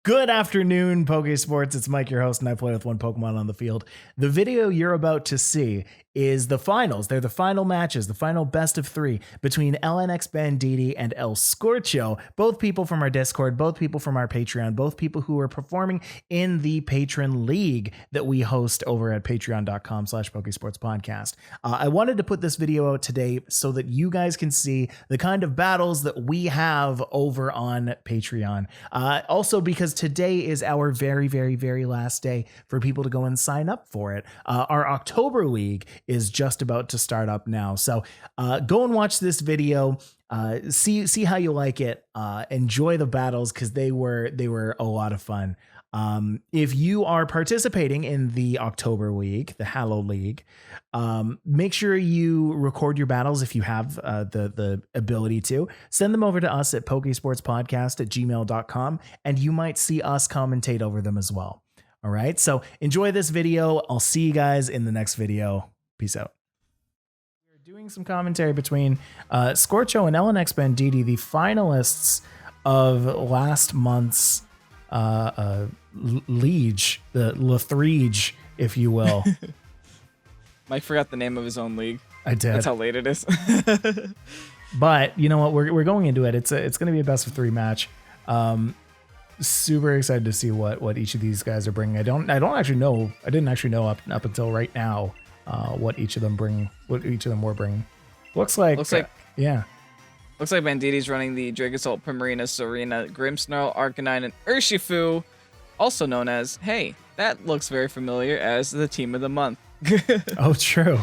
Good afternoon, Pokésports. It's Mike, your host, and I play with one Pokemon on the field. The video you're about to see is the finals. They're the final matches, the final best of three between LNX Banditi and El Scorcho. Both people from our Discord, both people from our Patreon, both people who are performing in the Patron League that we host over at patreon.com/Pokésportspodcast. I wanted to put this video out today so that you guys can see the kind of battles that we have over on Patreon. Also, because today is our very last day for people to go and sign up for it. Our October League is just about to start up now. So go and watch this video. See how you like it. Enjoy the battles because they were a lot of fun. If you are participating in the October League, the Hallow League, make sure you record your battles if you have the ability to. Send them over to us at Pokésportspodcast@gmail.com, and you might see us commentate over them as well. All right, so enjoy this video. I'll see you guys in the next video. Peace out. We're doing some commentary between Scorcho and LNX Banditi, the finalists of last month's Liege, the Lothrige, if you will. Mike forgot the name of his own league. I did. That's how late it is. But you know what? We're going into it. It's going to be a best of three match. Super excited to see what each of these guys are bringing. I didn't actually know up until right now what each of them were bringing. Looks like Banditi's running the Dragonassault, Primarina, Serena, Grimmsnarl, Arcanine, and Urshifu, also known as, hey, that looks very familiar as the team of the month. Oh, true.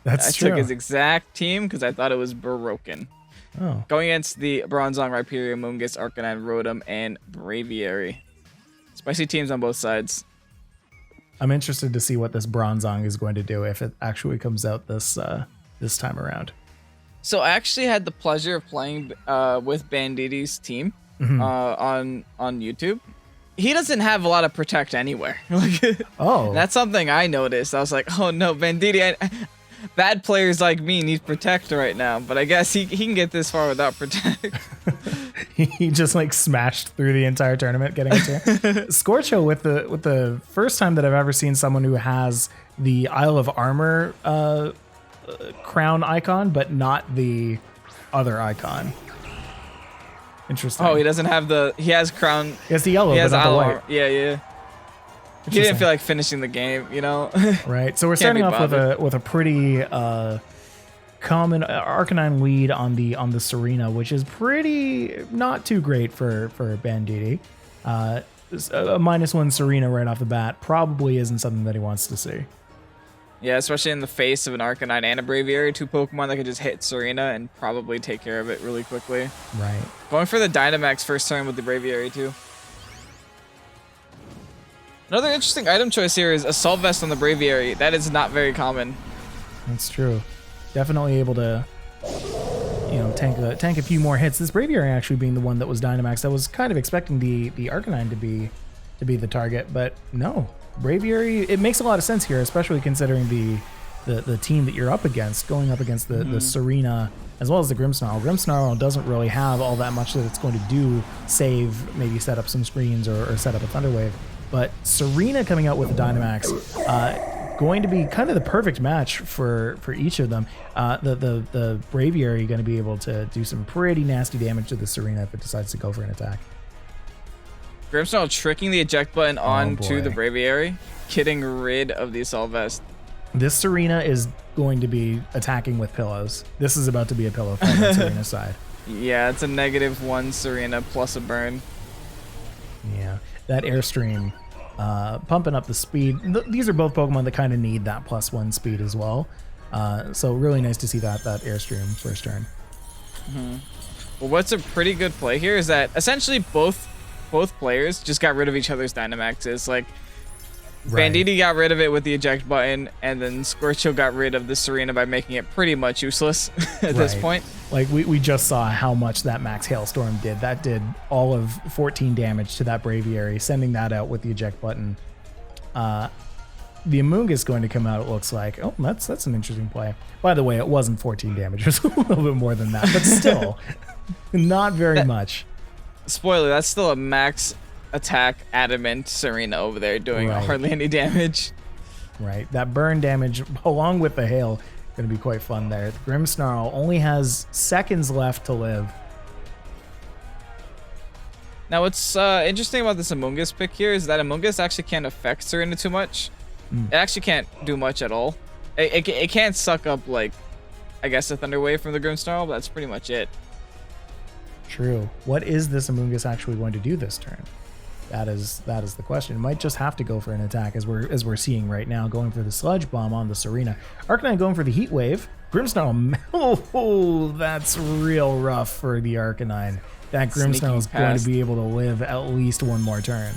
That's true. I took his exact team because I thought it was broken. Oh. Going against the Bronzong, Rhyperior, Moongus, Arcanine, Rotom, and Braviary. Spicy teams on both sides. I'm interested to see what this Bronzong is going to do if it actually comes out this time around. So I actually had the pleasure of playing with Banditi's team on YouTube. He doesn't have a lot of protect anywhere. Oh, that's something I noticed. I was like, oh no, Banditi, bad players like me need protect right now. But I guess he can get this far without protect. He just like smashed through the entire tournament getting it to Scorcho with the first time that I've ever seen someone who has the Isle of Armor crown icon, but not the other icon. Interesting. Oh, he doesn't have he has crown. He has the yellow, but not the white. Yeah. He didn't feel like finishing the game, you know? Right. So we're starting off with a pretty common Arcanine lead on the Serena, which is pretty not too great for Banditi. A -1 Serena right off the bat probably isn't something that he wants to see. Yeah, especially in the face of an Arcanine and a Braviary, two Pokemon that could just hit Serena and probably take care of it really quickly. Right. Going for the Dynamax first turn with the Braviary too. Another interesting item choice here is Assault Vest on the Braviary. That is not very common. That's true. Definitely able to, tank a few more hits. This Braviary actually being the one that was Dynamax. I was kind of expecting the Arcanine to be the target, but no. Braviary, it makes a lot of sense here, especially considering the team that you're up against, going up against the Serena as well as the Grimmsnarl. Grimmsnarl doesn't really have all that much that it's going to do, save, maybe set up some screens or set up a Thunder Wave. But Serena coming out with a Dynamax, going to be kind of the perfect match for each of them. The Braviary going to be able to do some pretty nasty damage to the Serena if it decides to go for an attack. Grimmsnarl tricking the eject button onto the Braviary, getting rid of the Assault Vest. This Serena is going to be attacking with pillows. This is about to be a pillow fight on Serena's side. Yeah, it's a -1 Serena plus a burn. Yeah, that Airstream pumping up the speed. These are both Pokemon that kind of need that +1 speed as well. So really nice to see that Airstream first turn. Well, what's a pretty good play here is that essentially both players just got rid of each other's Dynamaxes. Like, Banditi got rid of it with the eject button, and then Scorcho got rid of the Serena by making it pretty much useless at this point. Like, we just saw how much that Max Hailstorm did. That did all of 14 damage to that Braviary, sending that out with the eject button. The Amoonguss going to come out, it looks like. Oh, that's an interesting play. By the way, it wasn't 14 damage. It was a little bit more than that, but still, not very much. Spoiler, that's still a max attack adamant Serena over there doing Right. hardly any damage. Right, that burn damage along with the hail going to be quite fun there. The Grimmsnarl only has seconds left to live. Now, what's interesting about this Among Us pick here is that Among Us actually can't affect Serena too much. It actually can't do much at all. It can't suck up, like, I guess, a Thunder Wave from the Grimmsnarl, but that's pretty much it. True. What is this Among Us actually going to do this turn? That is the question. It might just have to go for an attack as we're seeing right now, going for the Sludge Bomb on the Serena. Arcanine going for the Heat Wave. Grimmsnarl, oh, that's real rough for the Arcanine. That Grimmsnarl is going to be able to live at least one more turn.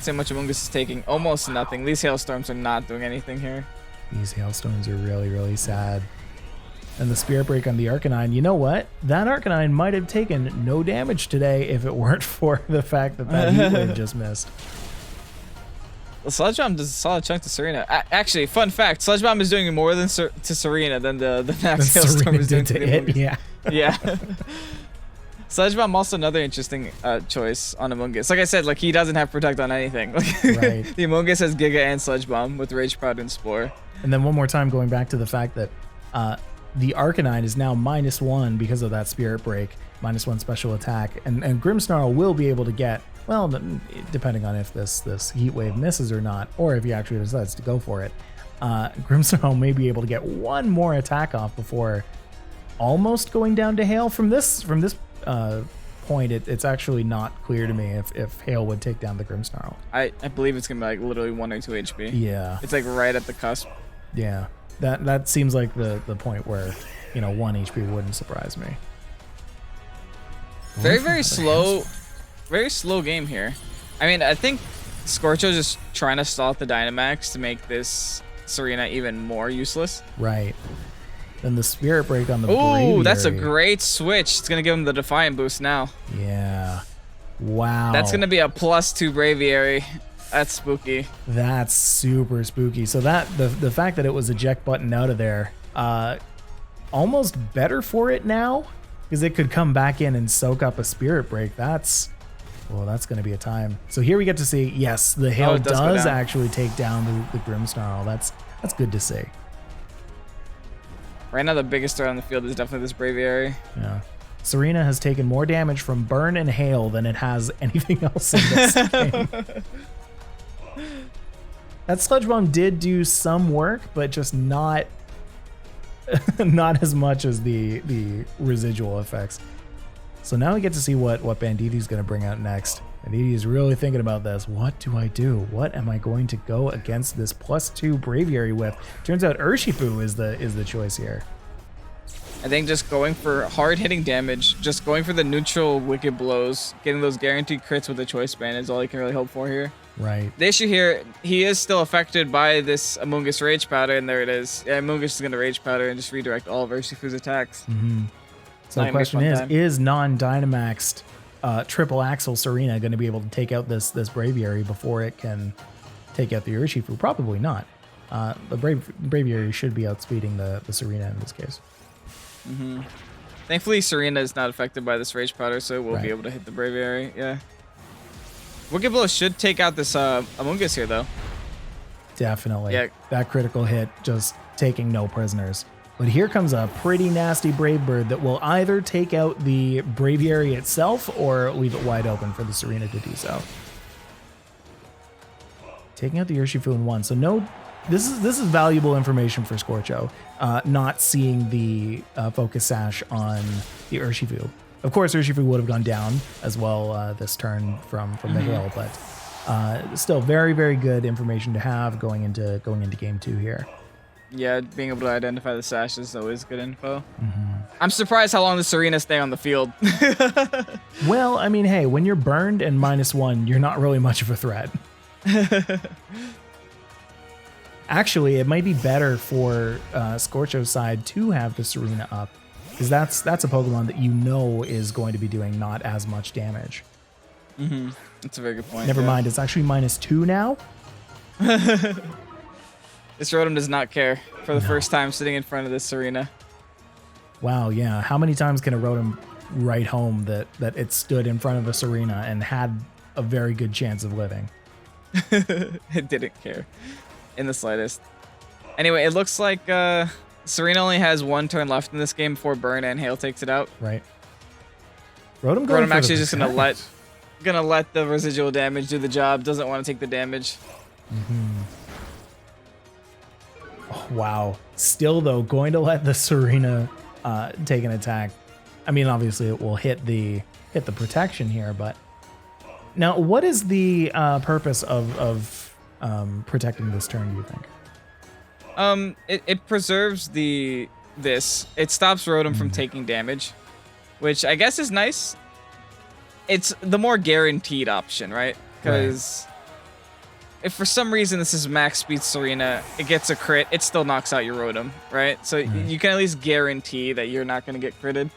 See how much Among Us is taking. Almost nothing. These hailstorms are not doing anything here. These hailstones are really, really sad. And the Spirit Break on the Arcanine. You know what? That Arcanine might have taken no damage today if it weren't for the fact that Heat Wave just missed. The Sludge Bomb does a solid chunk to Serena. Actually, fun fact, Sludge Bomb is doing more than to Serena than the Max Hailstorm is doing to it. Yeah. Yeah. Sludge Bomb also another interesting choice on Among Us. Like I said, like he doesn't have Protect on anything. Right. The Among Us has Giga and Sludge Bomb with Rage Powder and Spore. And then one more time going back to the fact that the Arcanine is now -1 because of that Spirit Break, -1 special attack, and Grimmsnarl will be able to get, well, depending on if this Heat Wave misses or not, or if he actually decides to go for it, Grimmsnarl may be able to get one more attack off before almost going down to Hail. From this point, it's actually not clear to me if Hail would take down the Grimmsnarl. I believe it's gonna be like literally 1 or 2 HP. Yeah. It's like right at the cusp. Yeah. That seems like the point where, 1 HP wouldn't surprise me. Very slow game here. I mean, I think Scorcho's just trying to stall out the Dynamax to make this Serena even more useless. Right. Then the Spirit Break on the Ooh, that's a Braviary. great switch. It's gonna give him the Defiant boost now. Yeah. Wow. That's gonna be a +2 Braviary. That's spooky. That's super spooky. So that the fact that it was eject button out of there, almost better for it now, because it could come back in and soak up a Spirit Break. That's going to be a time. So here we get to see, yes, the Hail does actually take down the Grimmsnarl. That's good to see. Right now, the biggest threat on the field is definitely this Braviary. Yeah. Serena has taken more damage from Burn and Hail than it has anything else in this game. That Sludge Bomb did do some work, but just not as much as the residual effects. So now we get to see what Banditi's going to bring out next. Banditi is really thinking about this. What do I do? What am I going to go against this +2 Braviary with? Turns out Urshifu is the choice here. I think just going for hard-hitting damage, just going for the neutral Wicked Blows, getting those guaranteed crits with the Choice Band is all you can really hope for here. Right. The issue here, he is still affected by this Among Us Rage Powder, and there it is. Yeah, Among Us is going to Rage Powder and just redirect all of Urshifu's attacks. Mm-hmm. So the question is non-Dynamaxed triple Axel Serena going to be able to take out this Braviary before it can take out the Urshifu? Probably not. The Braviary should be outspeeding the Serena in this case. Mm-hmm. Thankfully, Serena is not affected by this Rage Powder, so we'll be able to hit the Braviary. Yeah. Wicked Blow should take out this Among Us here, though. Definitely. Yeah. That critical hit just taking no prisoners. But here comes a pretty nasty Brave Bird that will either take out the Braviary itself or leave it wide open for the Serena to do so. Taking out the Urshifu in one. So no, this is valuable information for Scorcho. Not seeing the Focus Sash on the Urshifu. Of course, Urshifu would have gone down as well this turn from the hail, but still very, very good information to have going into game 2 here. Yeah, being able to identify the Sash is always good info. Mm-hmm. I'm surprised how long the Serena stay on the field. Well, I mean, hey, when you're burned and -1, you're not really much of a threat. Actually, it might be better for Scorcho's side to have the Serena up, because that's a Pokemon that you know is going to be doing not as much damage. Mm-hmm. That's a very good point. Never mind, it's actually -2 now. This Rotom does not care for the first time sitting in front of this Serena. Wow, yeah. How many times can a Rotom right home that it stood in front of a Serena and had a very good chance of living. It didn't care in the slightest. Anyway, it looks like Serena only has 1 turn left in this game before Burn and Hail takes it out. Right. Rotom actually just gonna let the residual damage do the job. Doesn't want to take the damage. Oh, wow. Still though, going to let the Serena take an attack. I mean, obviously it will hit the protection here, but now what is the purpose of protecting this turn, do you think? It preserves this. It stops Rotom from taking damage, which I guess is nice. It's the more guaranteed option, right? Because if for some reason this is max speed Serena, it gets a crit, it still knocks out your Rotom, right? So you can at least guarantee that you're not going to get critted.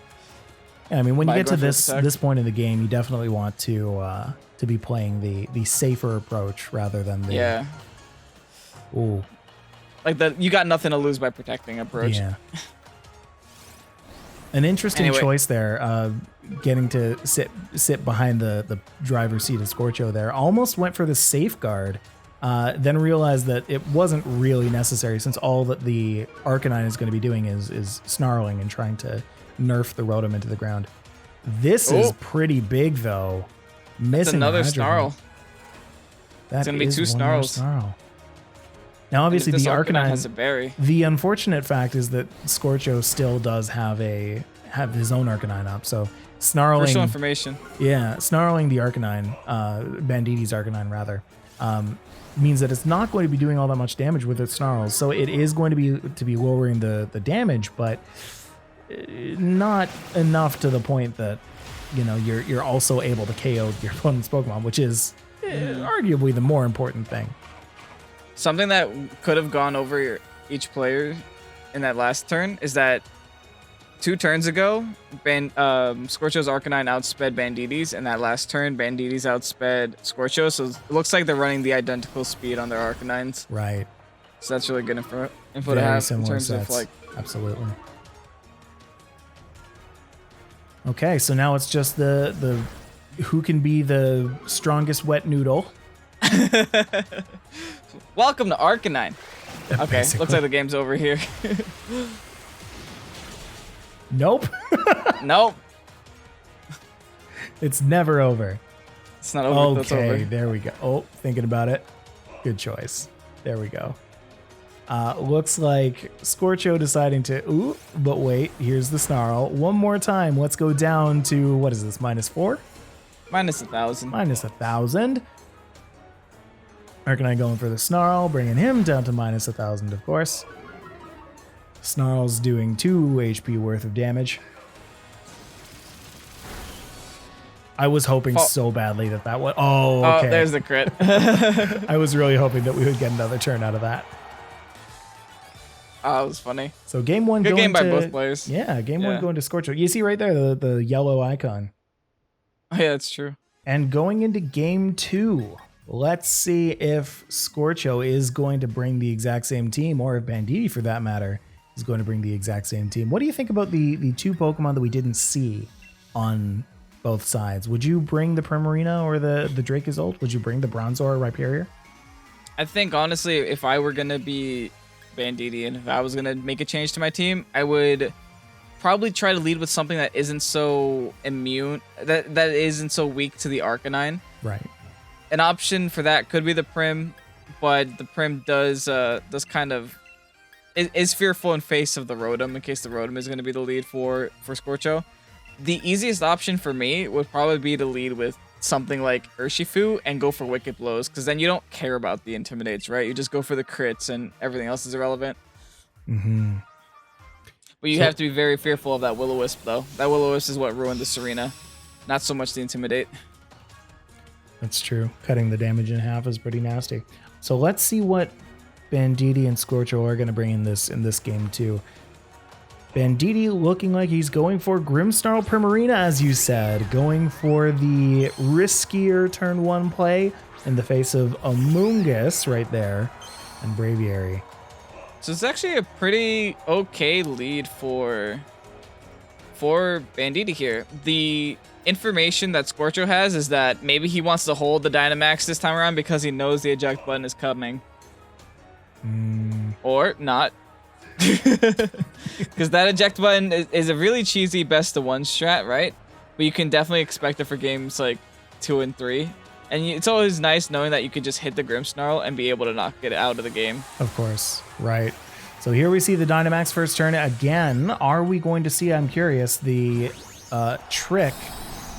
Yeah, I mean, when you get to this point in the game, you definitely want to be playing the safer approach rather than the ooh. Like you got nothing to lose by protecting approach. Yeah. An interesting choice there, getting to sit behind the driver's seat of Scorcho there. Almost went for the safeguard, then realized that it wasn't really necessary since all that the Arcanine is going to be doing is snarling and trying to nerf the Rotom into the ground. This is pretty big though. Missing another snarl. That's going to be 2 snarls. Snarl. Now, obviously, the Arcanine has a berry. The unfortunate fact is that Scorcho still does have his own Arcanine up. So snarling. Crucial information. Yeah, snarling the Arcanine, Banditi's Arcanine rather, means that it's not going to be doing all that much damage with its snarls. So it is going to be lowering the damage, but not enough to the point that you're also able to KO your opponent's Pokemon, which is arguably the more important thing. Something that could have gone over each player in that last turn is that 2 turns ago, Scorcho's Arcanine outsped Banditi's, and that last turn, Banditi's outsped Scorcho, so it looks like they're running the identical speed on their Arcanines. Right. So that's really good info to have in terms of like... Absolutely. Okay, so now it's just the who can be the strongest wet noodle. Welcome to Arcanine. Okay, Basically. looks like the game's over here. Nope. Nope. It's never over. It's not over. Okay, there we go. Oh, thinking about it. Good choice. There we go. Looks like Scorcho deciding to... Ooh, but wait. Here's the snarl. One more time. Let's go down to... What is this? -4? -1,000. -1,000. Arcanine going for the snarl, bringing him down to -1,000, of course. Snarl's doing 2 HP worth of damage. I was hoping so badly that was... Oh, okay. Oh, there's the crit. I was really hoping that we would get another turn out of that. Oh, that was funny. So game 1 Good going game by to, both players. Yeah, game 1 going to Scorcho. You see right there the yellow icon. Oh, yeah, that's true. And going into game 2, let's see if Scorcho is going to bring the exact same team, or if Banditi, for that matter, is going to bring the exact same team. What do you think about the 2 Pokemon that we didn't see on both sides? Would you bring the Primarina or the Dracozolt? Would you bring the Bronzor or Rhyperior? I think, honestly, if I were going to be Banditi and if I was going to make a change to my team, I would probably try to lead with something that isn't so immune, that isn't so weak to the Arcanine. Right. An option for that could be the Prim, but the Prim does kind of is fearful in face of the Rotom in case the Rotom is going to be the lead for Scorcho. The easiest option for me would probably be to lead with something like Urshifu and go for Wicked Blows, because then you don't care about the Intimidates, right? You just go for the crits and everything else is irrelevant. Mm-hmm. But you have to be very fearful of that Will-O-Wisp, though. That Will-O-Wisp is what ruined the Serena, not so much the Intimidate. That's true. Cutting the damage in half is pretty nasty. So let's see what Banditi and Scorcho are going to bring in this game too. Banditi looking like he's going for Grimmsnarl Primarina, as you said, going for the riskier turn 1 play in the face of Amoonguss right there and Braviary. So it's actually a pretty okay lead for for Banditi here. The information that Scorcho has is that maybe he wants to hold the Dynamax this time around because he knows the eject button is coming. Or not. Because that eject button is a really cheesy best of one strat, right? But you can definitely expect it for games like 2 and 3. And it's always nice knowing that you can just hit the Grimmsnarl and be able to knock it out of the game. Of course, right. So here we see the Dynamax first turn again. Are we going to see, I'm curious, the trick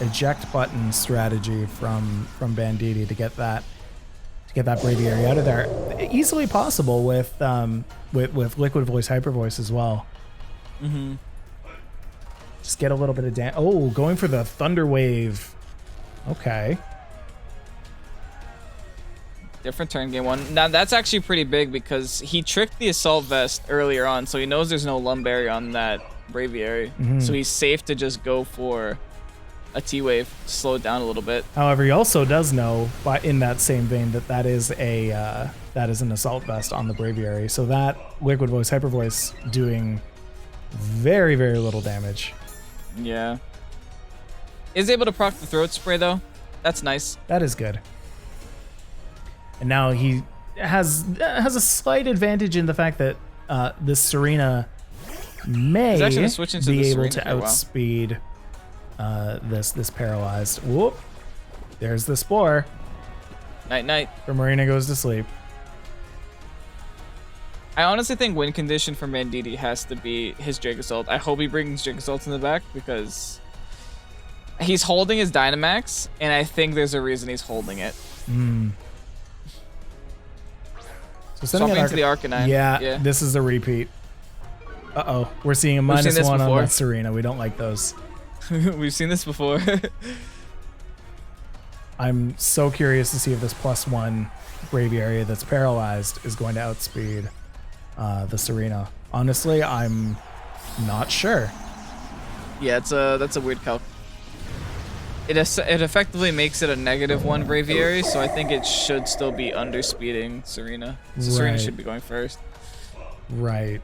eject button strategy from Banditi to get that Braviary out of there? Easily possible with Liquid Voice, Hyper Voice as well. Just get a little bit of damage. Oh, going for the Thunder Wave. Okay. Different turn game 1. Now that's actually pretty big because he tricked the Assault Vest earlier on, so he knows there's no Lumberry on that Braviary. So he's safe to just go for a T-Wave, slow it down a little bit. However, he also does know, in that same vein, that is an Assault Vest on the Braviary. So that Liquid Voice, Hyper Voice doing very, very little damage. Yeah. Is able to proc the Throat Spray though. That's nice. That is good. And now he has a slight advantage in the fact that this Serena may be able to outspeed this Paralyzed. Whoop! There's the Spore. Night night. Primarina goes to sleep. I honestly think win condition for Banditi has to be his Drake Assault. I hope he brings Drake Assault in the back because he's holding his Dynamax, and I think there's a reason he's holding it. So swapping to the Arcanine. Yeah, this is a repeat. Uh-oh. We're seeing a -1 on that Serena. We don't like those. We've seen this before. I'm so curious to see if this +1 Braviary that's paralyzed is going to outspeed the Serena. Honestly, I'm not sure. Yeah, that's a weird calc. It effectively makes it a -1 Braviary, so I think it should still be underspeeding Serena. So Serena should be going first. Right.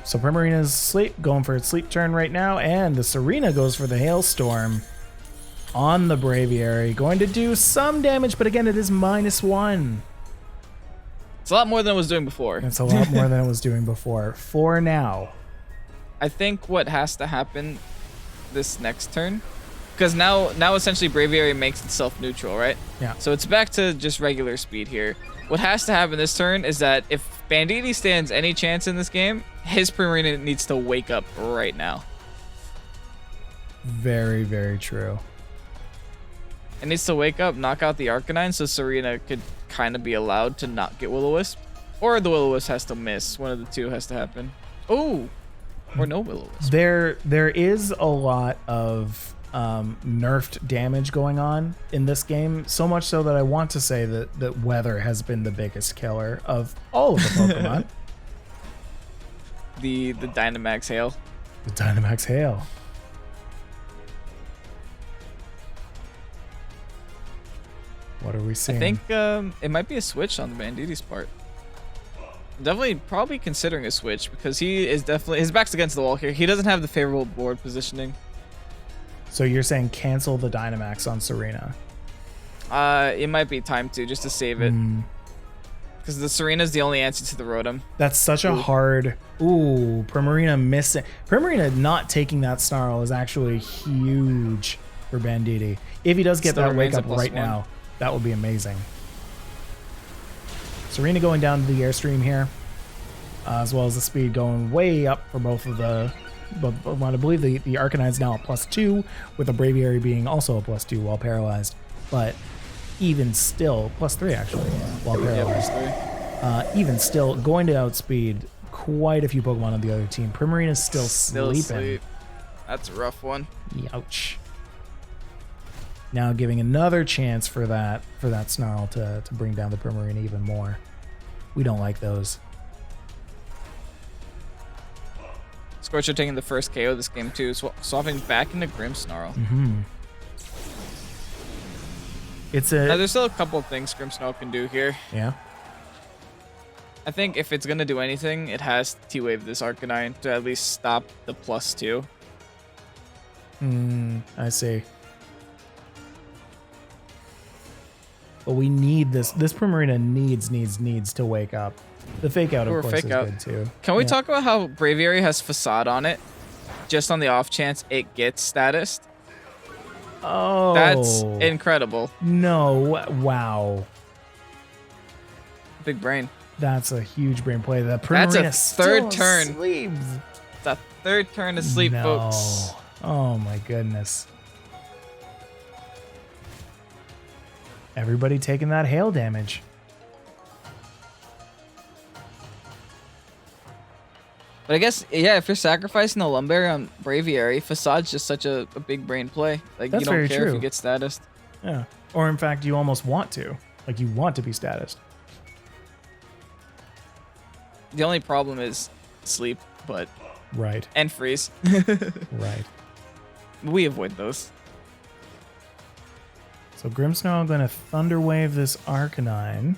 So Primarina's sleep, going for its sleep turn right now, and the Serena goes for the Hailstorm on the Braviary. Going to do some damage, but again, it is -1. It's a lot more than it was doing before. It's a lot more than it was doing before. For now. I think what has to happen this next turn, because now essentially Braviary makes itself neutral, right? Yeah. So it's back to just regular speed here. What has to happen this turn is that if Banditi stands any chance in this game, his Primarina needs to wake up right now. Very, very true. It needs to wake up, knock out the Arcanine, so Serena could kind of be allowed to not get Will-O-Wisp. Or the Will-O-Wisp has to miss. One of the two has to happen. Oh! Or no Will-O-Wisp. There is a lot of nerfed damage going on in this game, so much so that I want to say that weather has been the biggest killer of all of the Pokemon. The Dynamax Hail. The Dynamax Hail. What are we seeing? I think it might be a switch on the Banditi's part. Definitely, probably considering a switch because he is definitely, his back's against the wall here. He doesn't have the favorable board positioning. So you're saying cancel the Dynamax on Serena? It might be time to, just to save it. Because the Serena's the only answer to the Rotom. That's such a hard... Ooh, Primarina missing. Primarina not taking that Snarl is actually huge for Banditi. If he does get that wake up right now, that would be amazing. Serena going down to the Airstream here, as well as the speed going way up for both of the... But I believe the Arcanine's now a +2, with the Braviary being also a +2 while paralyzed. But even still, +3 actually, while paralyzed. Even still, going to outspeed quite a few Pokemon on the other team. Primarina's still sleeping. That's a rough one. Ouch. Now giving another chance for that Snarl to bring down the Primarina even more. We don't like those. Scorcho taking the first KO this game too, swapping back into Grimmsnarl. It's a... Now, there's still a couple of things Grimmsnarl can do here. Yeah. I think if it's gonna do anything, it has to T-Wave this Arcanine to at least stop the +2. I see. But we need this. This Primarina needs to wake up. The fake out, of course, is good too. Can we talk about how Braviary has Facade on it? Just on the off chance it gets status. Oh. That's incredible. No. Wow. Big brain. That's a huge brain play. The That's a Primarina third still turn. sleeps. It's a third turn to sleep, No. folks. Oh my goodness. Everybody taking that hail damage. But I guess, yeah, if you're sacrificing the Lumberry on Braviary, Facade's just such a big brain play. Like, That's you don't very care true. if you get status. Yeah. Or in fact, you almost want to. Like, you want to be statused. The only problem is sleep, but... Right. And freeze. Right. We avoid those. So Grimmsnarl going to Thunder Wave this Arcanine.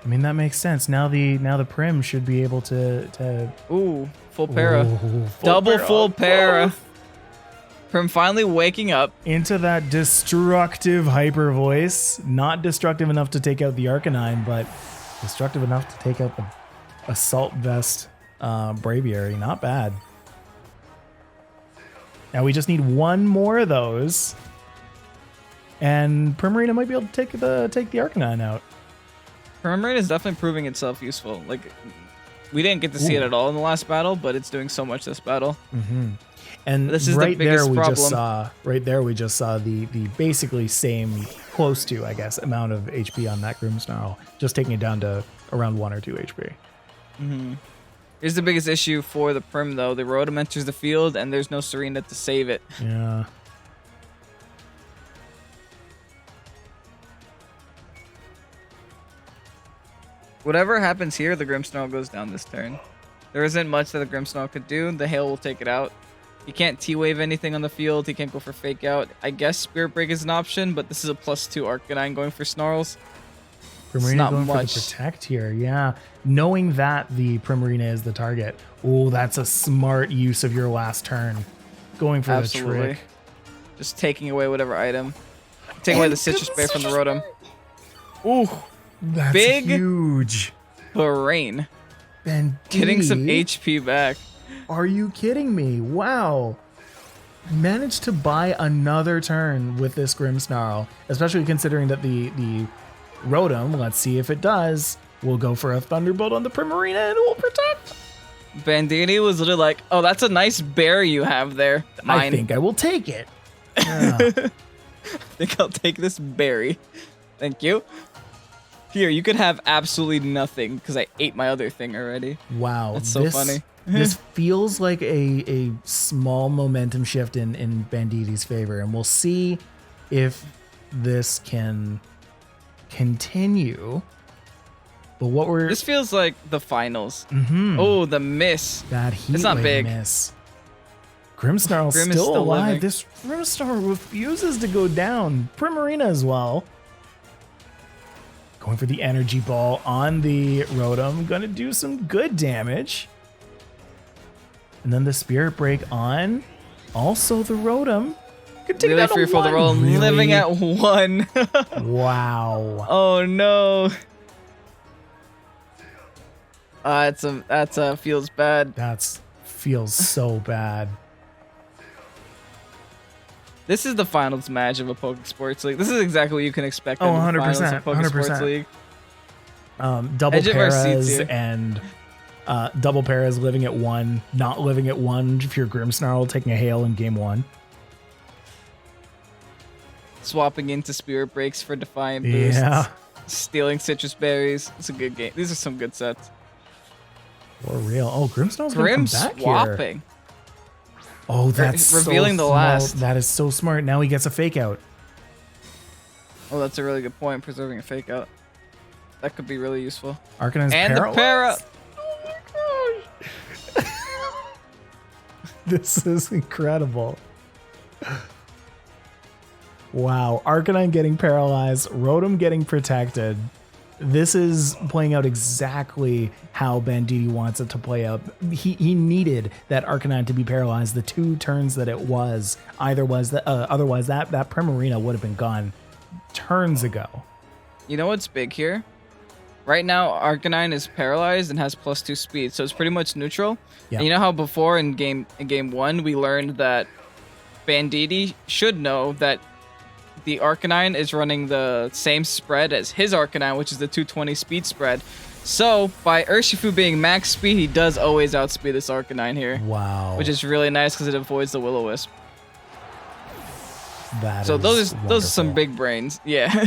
I mean, that makes sense. Now the Prim should be able to Ooh, full para. Ooh, Double para. full para. Prim finally waking up. Into that destructive hyper voice. Not destructive enough to take out the Arcanine, but destructive enough to take out the Assault Vest Braviary. Not bad. Now we just need one more of those, and Primarina might be able to take the Arcanine out. Primarina is definitely proving itself useful. Like, we didn't get to see it at all in the last battle, but it's doing so much this battle. Mm-hmm. And this is right the biggest there, problem. we just saw the basically same, close to, I guess, amount of HP on that Grimmsnarl, just taking it down to around 1 or 2 HP. Mm-hmm. Here's the biggest issue for the Prim, though. The Rotom enters the field, and there's no Serena to save it. Yeah. Whatever happens here, the Grimmsnarl goes down this turn. There isn't much that the Grimmsnarl could do. The Hail will take it out. He can't T-Wave anything on the field. He can't go for Fake Out. I guess Spirit Break is an option, but this is a +2 Arcanine going for Snarls. Primarina not going much. for the Protect here, yeah. Knowing that the Primarina is the target. Oh, that's a smart use of your last turn. Going for Absolutely. the trick. Just taking away whatever item. Taking away the Citrus Berry from the Rotom. Ooh, That's big huge. brain. Banditi, Getting some HP back. Are you kidding me? Wow. Managed to buy another turn with this Grimmsnarl, especially considering that the Rotom, let's see if it does, will go for a Thunderbolt on the Primarina and it will protect. Banditi was literally like, oh, that's a nice bear you have there. Mine. I think I will take it. Yeah. I think I'll take this berry. Thank you. Here, you could have absolutely nothing because I ate my other thing already. Wow. That's so funny. This feels like a small momentum shift in Banditi's favor, and we'll see if this can continue. But what we're... This feels like the finals. Mhm. Oh, the miss. That heat It's not wave big. miss. Grimmsnarl's Grimm is still still alive. living. This Grimmsnarl refuses to go down. Primarina as well. Going for the energy ball on the Rotom. Gonna do some good damage. And then the Spirit Break on. Also the Rotom. Could take it Really down to free for the 1. roll, Really? living at 1. Wow. Oh no. That's feels bad. That feels so bad. This is the finals match of a Pokésports League. This is exactly what you can expect. Oh, in the 100%, finals of Pokésports 100%. League. Double Edge of our seats Paras here. and double Paras living at 1, not living at 1 if you're Grimmsnarl taking a hail in game 1. Swapping into Spirit Breaks for Defiant Boosts. Yeah. Stealing Citrus Berries. It's a good game. These are some good sets. For real. Oh, Grimmsnarl's gonna Grim come back here. swapping. Oh, that's Revealing so the last. smart. That is so smart. Now he gets a fake out. Oh, that's a really good point. Preserving a Fake Out. That could be really useful. Arcanine's And paralyzed. the para. Oh my gosh. This is incredible. Wow. Arcanine getting paralyzed. Rotom getting protected. This is playing out exactly how Banditi wants it to play out. He needed that Arcanine to be paralyzed the 2 turns that it was. Otherwise that Primarina would have been gone turns ago. You know what's big here? Right now, Arcanine is paralyzed and has +2 speed, so it's pretty much neutral. Yeah. And you know how before in game 1 we learned that Banditi should know that the Arcanine is running the same spread as his Arcanine, which is the 220 speed spread. So by Urshifu being max speed, he does always outspeed this Arcanine here. Wow. Which is really nice because it avoids the Will-O-Wisp. So those are some big brains. Yeah.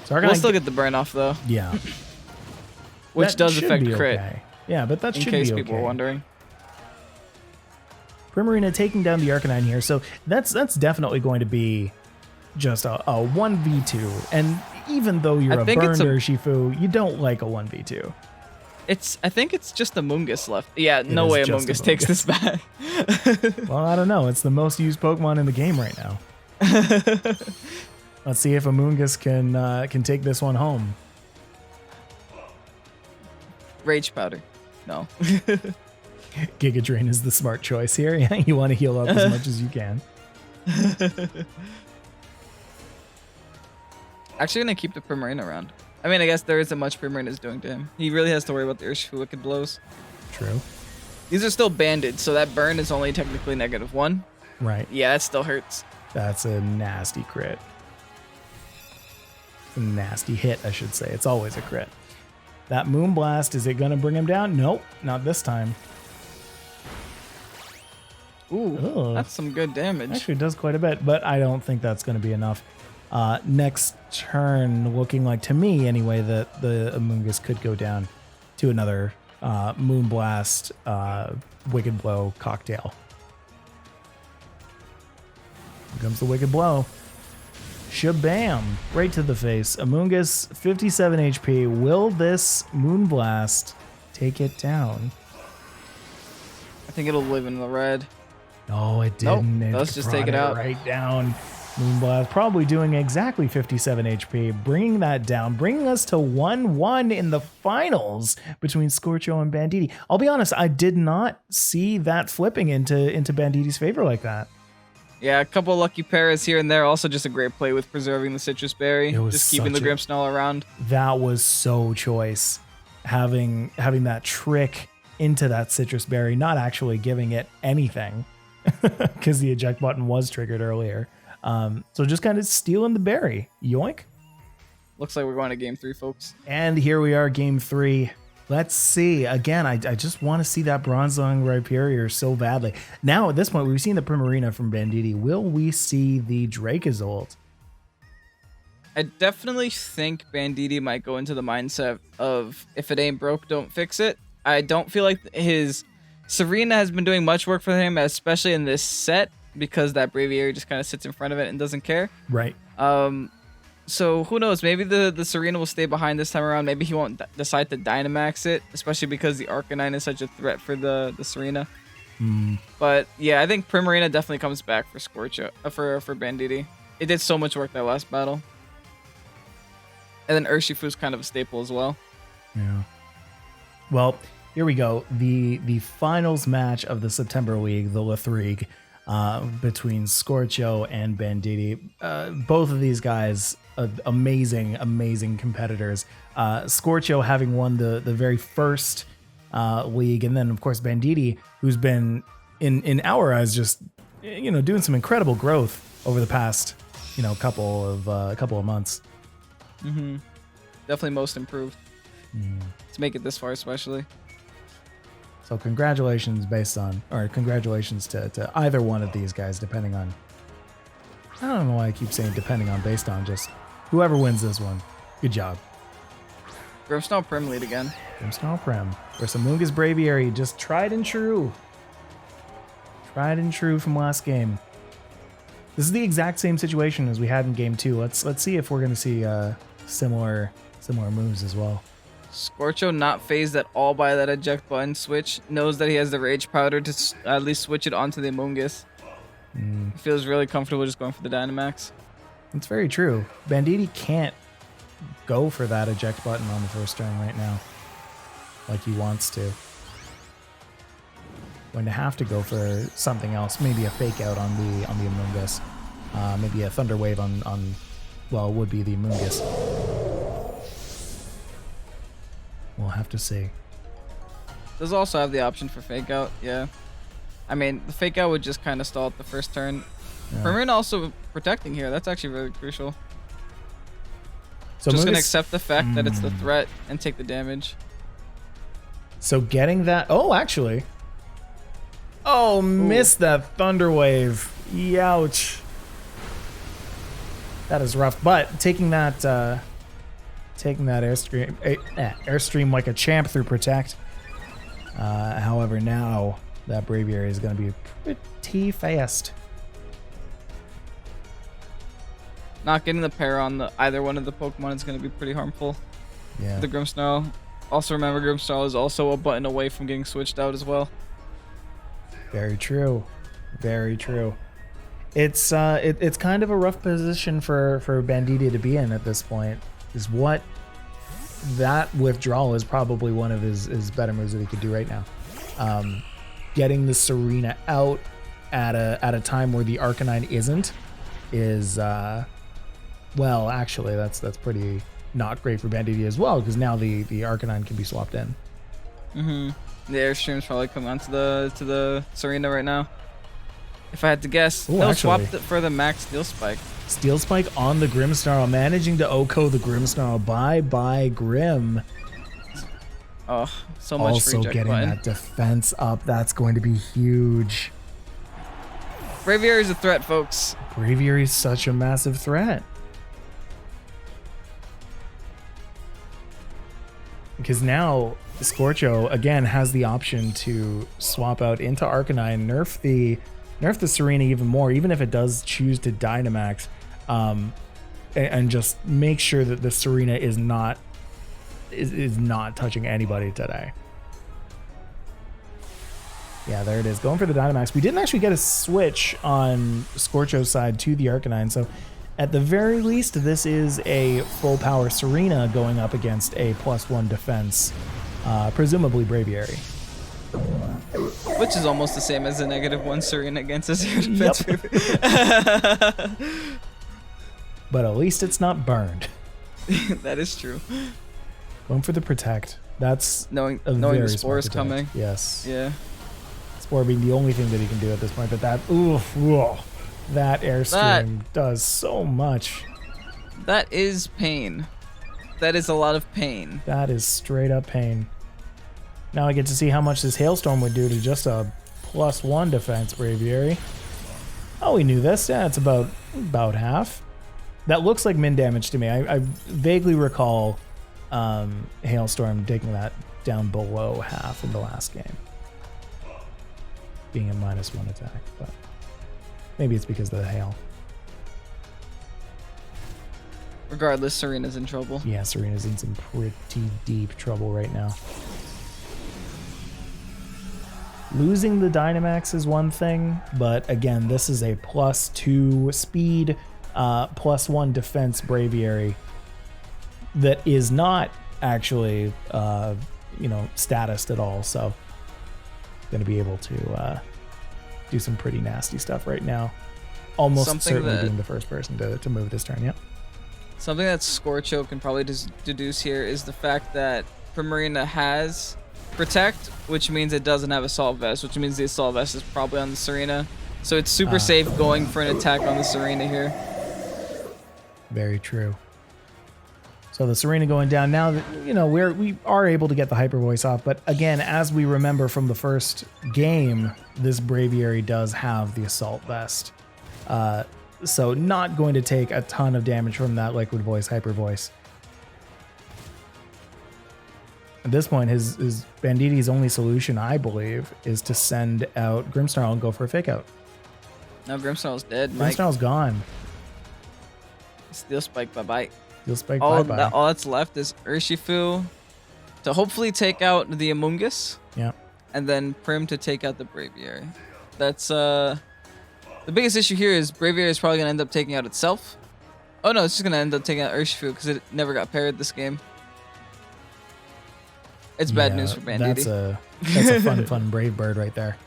So we'll still get the burn off though. Yeah. Which that does should affect be crit. Okay. Yeah, but that should be okay. In case people were wondering. Primarina taking down the Arcanine here. So that's definitely going to be just a 1v2. And even though you're a burned Urshifu, you don't like a 1v2. I think it's just Amoonguss left. Yeah, no way Amoonguss takes this back. Well, I don't know. It's the most used Pokemon in the game right now. Let's see if Amoonguss can take this one home. Rage Powder. No. Giga Drain is the smart choice here. Yeah, you want to heal up as much as you can. Actually gonna keep the Primarina around. I mean, I guess there isn't much Primarina is doing to him. He really has to worry about the Urshifu Wicked Blows. True. These are still banded, so that burn is only technically -1. Right. Yeah, that still hurts. That's a nasty crit. A nasty hit, I should say. It's always a crit. That Moonblast, is it going to bring him down? Nope, not this time. Ooh, that's some good damage. Actually, it does quite a bit, but I don't think that's going to be enough. Next turn, looking like, to me anyway, that the Amoonguss could go down to another Moonblast, Wicked Blow cocktail. Here comes the Wicked Blow. Shabam! Right to the face. Amoonguss, 57 HP. Will this Moonblast take it down? I think it'll live in the red. No, it didn't. Nope. Let's just take it out. Right down. Moonblast probably doing exactly 57 HP, bringing that down, bringing us to 1-1 in the finals between Scorcho and Banditi. I'll be honest, I did not see that flipping into Banditi's favor like that. Yeah, a couple of lucky pairs here and there. Also just a great play with preserving the Citrus Berry. Just keeping the Grimmsnarl around. That was so choice. Having that trick into that Citrus Berry, not actually giving it anything because the eject button was triggered earlier. So just kind of stealing the berry. Yoink. Looks like we're going to game 3, folks. And here we are, game 3. Let's see. Again, I just want to see that Bronzong Rhyperior so badly. Now, at this point, we've seen the Primarina from Banditi. Will we see the Dracozolt? I definitely think Banditi might go into the mindset of, if it ain't broke, don't fix it. I don't feel like his Serena has been doing much work for him, especially in this set, because that Braviary just kind of sits in front of it and doesn't care. Right. So who knows? Maybe the Serena will stay behind this time around. Maybe he won't decide to Dynamax it, especially because the Arcanine is such a threat for the Serena. But yeah, I think Primarina definitely comes back for Scorcho, for Banditi. It did so much work that last battle. And then Urshifu's kind of a staple as well. Yeah. Well, here we go. The finals match of the September League, the League, between Scorcho and Banditi. Both of these guys, amazing competitors. Scorcho having won the very first league, and then of course Banditi, who's been in our eyes just doing some incredible growth over the past couple of months. Definitely most improved to make it this far, especially. So congratulations congratulations to either one of these guys, depending on, I don't know why I keep saying depending on, based on just whoever wins this one. Good job. Grimmsnarl Prim lead again. Grimmsnarl Prim versus Amoonguss Braviary, just tried and true. Tried and true from last game. This is the exact same situation as we had in game 2. Let's see if we're going to see similar moves as well. Scorcho, not phased at all by that eject button switch, knows that he has the Rage Powder to at least switch it onto the Amoonguss. He feels really comfortable just going for the Dynamax. It's very true. Banditi can't go for that eject button on the first turn right now, like he wants to. Going to have to go for something else, maybe a fake out on the Amoonguss, maybe a Thunder Wave on well, it would be the Amoonguss. We'll have to see. Does also have the option for fake out, yeah. I mean, the fake out would just kind of stall at the first turn. Yeah. Primarine also protecting here. That's actually really crucial. So just going to accept the fact that it's the threat and take the damage. So getting that... Oh, actually. Oh, ooh. Missed that Thunder Wave. Youch. That is rough. But taking that airstream like a champ through protect. However, now that Braviary is going to be pretty fast. Not getting the pair on either one of the Pokemon is going to be pretty harmful. Yeah. The Grimmsnarl. Also remember, Grimmsnarl is also a button away from getting switched out as well. Very true. Very true. It's kind of a rough position for Banditi to be in at this point. Is what that withdrawal is probably one of his better moves that he could do right now. Getting the Serena out at a time where the Arcanine isn't is well, actually that's pretty not great for Banditi as well, because now the Arcanine can be swapped in. The Airstream's probably coming onto the Serena right now. If I had to guess, they'll swap it for the Max Steel Spike. Steel Spike on the Grimmsnarl, managing to OHKO the Grimmsnarl. Bye Grim. Oh, so much also reject getting button. That defense up. That's going to be huge. Braviary is a threat, folks. Braviary is such a massive threat. Because now Scorcho again has the option to swap out into Arcanine, nerf the Serena even more, even if it does choose to Dynamax, and just make sure that the Serena is not touching anybody today. Yeah, there it is, going for the Dynamax. We didn't actually get a switch on Scorcho's side to the Arcanine, so at the very least, this is a full power Serena going up against a +1 defense, presumably Braviary. Which is almost the same as a -1 Serena against a 0 defense. Yep. But at least it's not burned. That is true. Going for the protect. That's knowing the Spore is coming. Yes. Yeah. Spore being the only thing that he can do at this point, but that that Airstream does so much. That is pain. That is a lot of pain. That is straight up pain. Now I get to see how much this Hailstorm would do to just a +1 defense Braviary. Oh, we knew this. Yeah, it's about half. That looks like min damage to me. I vaguely recall Hailstorm taking that down below half in the last game, being a -1 attack, but maybe it's because of the hail. Regardless, Serena's in trouble. Yeah, Serena's in some pretty deep trouble right now. Losing the Dynamax is one thing, but again, this is a +2 speed, +1 defense Braviary that is not actually, statused at all. So, going to be able to do some pretty nasty stuff right now. Almost certainly being the first person to move this turn. Yep. Something that Scorcho can probably deduce here is the fact that Primarina has Protect, which means it doesn't have Assault Vest, which means the Assault Vest is probably on the Serena. So it's super safe going for an attack on the Serena here. Very true. So the Serena going down now. We are able to get the Hyper Voice off, but again, as we remember from the first game, this Braviary does have the Assault Vest. So not going to take a ton of damage from that Liquid Voice, Hyper Voice. At this point, his Banditi's only solution, I believe, is to send out Grimmsnarl and go for a fake out. No, Grimmsnarl's dead, Mike. Grimmsnarl's gone. Steel Spike, bye-bye. Steel Spike, bye-bye. All that's left is Urshifu to hopefully take out the Amoonguss. Yeah. And then Prim to take out the Braviary. That's the biggest issue here is Braviary is probably going to end up taking out itself. Oh no, it's just gonna end up taking out Urshifu because it never got paired this game. It's bad news for Banditi. That's a fun Brave Bird right there.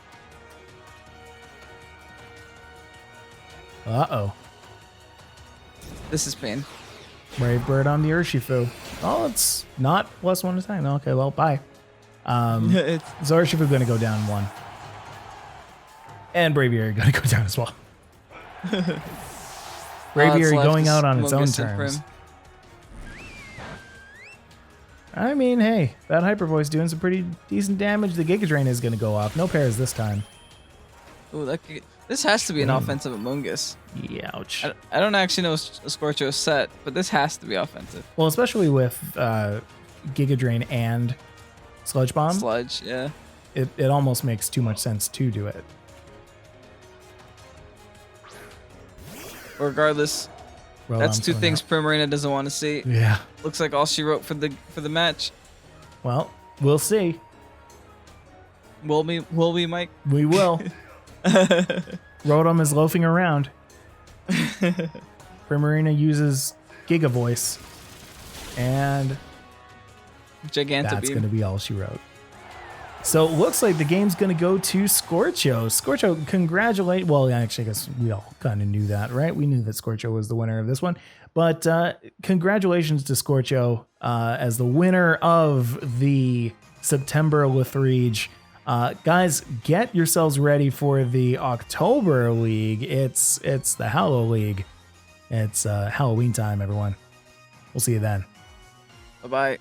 Uh-oh. This is pain. Brave Bird on the Urshifu. Oh, it's not +1 attack. No, okay, well, bye. So Urshifu going to go down 1. And Braviary going to go down as well. Braviary going out on its own terms. I mean, hey, that Hyper Voice doing some pretty decent damage. The Giga Drain is going to go off. No pairs this time. Ooh, this has to be an offensive Amoonguss. Yeah, ouch. I don't actually know Scorcho's set, but this has to be offensive. Well, especially with Giga Drain and Sludge Bomb. Sludge, yeah. It almost makes too much sense to do it. Regardless, that's two things Primarina doesn't want to see. Yeah. Looks like all she wrote for the match. Well, we'll see. Will we, Mike? We will. Rotom is loafing around. Primarina uses Giga Voice. And Giganta that's Beam. going to be all she wrote. So it looks like the game's going to go to Scorcho. Scorcho, congratulate. Well, actually, I guess we all kind of knew that, right? We knew that Scorcho was the winner of this one. But congratulations to Scorcho as the winner of the September Lethreege. Guys, get yourselves ready for the October League. It's the Hallow League. It's Halloween time, everyone. We'll see you then. Bye-bye.